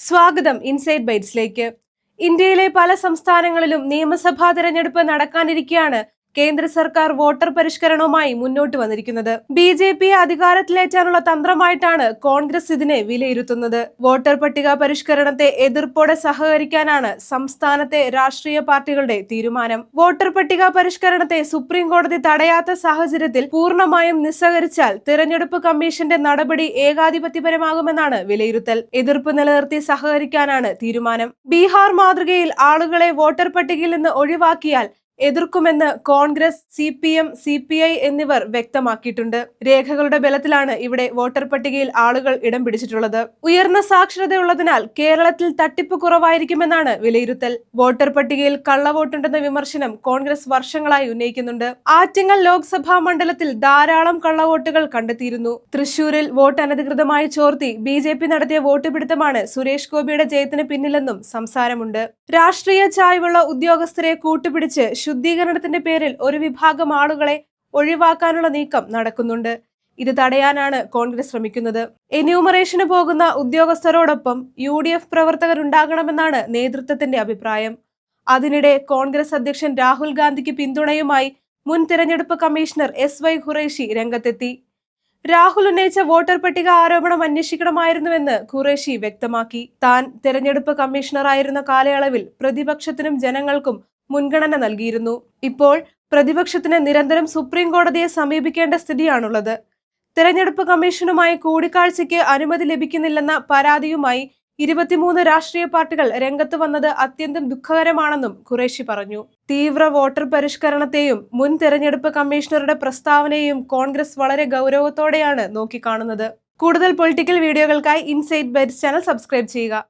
സ്വാഗതം ഇൻസൈഡ് ബൈറ്റ്സിലേക്ക്. ഇന്ത്യയിലെ പല സംസ്ഥാനങ്ങളിലും നിയമസഭാ തെരഞ്ഞെടുപ്പ് നടക്കാനിരിക്കെയാണ് കേന്ദ്ര സർക്കാർ വോട്ടർ പരിഷ്കരണവുമായി മുന്നോട്ട് വന്നിരിക്കുന്നത്. BJP അധികാരത്തിലേറ്റാനുള്ള തന്ത്രമായിട്ടാണ് കോൺഗ്രസ് ഇതിനെ വിലയിരുത്തുന്നത്. വോട്ടർ പട്ടിക പരിഷ്കരണത്തെ എതിർപ്പോടെ സഹകരിക്കാനാണ് സംസ്ഥാനത്തെ രാഷ്ട്രീയ പാർട്ടികളുടെ തീരുമാനം. വോട്ടർ പട്ടിക പരിഷ്കരണത്തെ സുപ്രീം കോടതി തടയാത്ത സാഹചര്യത്തിൽ പൂർണ്ണമായും നിസ്സഹകരിച്ചാൽ തിരഞ്ഞെടുപ്പ് കമ്മീഷന്റെ നടപടി ഏകാധിപത്യപരമാകുമെന്നാണ് വിലയിരുത്തൽ. എതിർപ്പ് നിലനിർത്തി സഹകരിക്കാനാണ് തീരുമാനം. ബീഹാർ മാതൃകയിൽ ആളുകളെ വോട്ടർ പട്ടികയിൽ നിന്ന് ഒഴിവാക്കിയാൽ എതിർക്കുമെന്ന് കോൺഗ്രസ്, CPM, CPI എന്നിവർ വ്യക്തമാക്കിയിട്ടുണ്ട്. രേഖകളുടെ ബലത്തിലാണ് ഇവിടെ വോട്ടർ പട്ടികയിൽ ആളുകൾ ഇടം പിടിച്ചിട്ടുള്ളത്. ഉയർന്ന സാക്ഷരതയുള്ളതിനാൽ കേരളത്തിൽ തട്ടിപ്പ് കുറവായിരിക്കുമെന്നാണ് വിലയിരുത്തൽ. വോട്ടർ പട്ടികയിൽ കള്ളവോട്ടുണ്ടെന്ന വിമർശനം കോൺഗ്രസ് വർഷങ്ങളായി ഉന്നയിക്കുന്നുണ്ട്. ആറ്റിങ്ങൽ ലോക്സഭാ മണ്ഡലത്തിൽ ധാരാളം കള്ളവോട്ടുകൾ കണ്ടെത്തിയിരുന്നു. തൃശൂരിൽ വോട്ട് അനധികൃതമായി ചോർത്തി BJP നടത്തിയ വോട്ട് പിടുത്തമാണ് സുരേഷ് ഗോപിയുടെ ജയത്തിന് പിന്നിലെന്നും സംസാരമുണ്ട്. രാഷ്ട്രീയ ചായ്വുള്ള ഉദ്യോഗസ്ഥരെ കൂട്ടുപിടിച്ച് ശുദ്ധീകരണത്തിന്റെ പേരിൽ ഒരു വിഭാഗം ആളുകളെ ഒഴിവാക്കാനുള്ള നീക്കം നടക്കുന്നുണ്ട്. ഇത് തടയാനാണ് കോൺഗ്രസ് ശ്രമിക്കുന്നത്. എന്യൂമറേഷന് പോകുന്ന ഉദ്യോഗസ്ഥരോടൊപ്പം UDF പ്രവർത്തകരുണ്ടാകണമെന്നാണ് നേതൃത്വത്തിന്റെ അഭിപ്രായം. അതിനിടെ കോൺഗ്രസ് അധ്യക്ഷൻ രാഹുൽ ഗാന്ധിക്ക് പിന്തുണയുമായി മുൻ തിരഞ്ഞെടുപ്പ് കമ്മീഷണർ SY ഖുറേഷി രംഗത്തെത്തി. രാഹുൽ ഉന്നയിച്ച വോട്ടർ പട്ടിക ആരോപണം അന്വേഷിക്കണമായിരുന്നുവെന്ന് ഖുറേഷി വ്യക്തമാക്കി. താൻ തെരഞ്ഞെടുപ്പ് കമ്മീഷണറായിരുന്ന കാലയളവിൽ പ്രതിപക്ഷത്തിനും ജനങ്ങൾക്കും മുൻഗണന നൽകിയിരുന്നു. ഇപ്പോൾ പ്രതിപക്ഷത്തിന് നിരന്തരം സുപ്രീം കോടതിയെ സമീപിക്കേണ്ട സ്ഥിതിയാണുള്ളത്. തെരഞ്ഞെടുപ്പ് കമ്മീഷനുമായി കൂടിക്കാഴ്ചയ്ക്ക് അനുമതി ലഭിക്കുന്നില്ലെന്ന പരാതിയുമായി 23 രാഷ്ട്രീയ പാർട്ടികൾ രംഗത്ത് വന്നത് അത്യന്തം ദുഃഖകരമാണെന്നും ഖുറേഷി പറഞ്ഞു. തീവ്ര വോട്ടർ പരിഷ്കരണത്തെയും മുൻ തെരഞ്ഞെടുപ്പ് കമ്മീഷണറുടെ പ്രസ്താവനയെയും കോൺഗ്രസ് വളരെ ഗൗരവത്തോടെയാണ് നോക്കിക്കാണുന്നത്. കൂടുതൽ പൊളിറ്റിക്കൽ വീഡിയോകൾക്കായി ഇൻസൈഡ് ബൈറ്റ്സ് ചാനൽ സബ്സ്ക്രൈബ് ചെയ്യുക.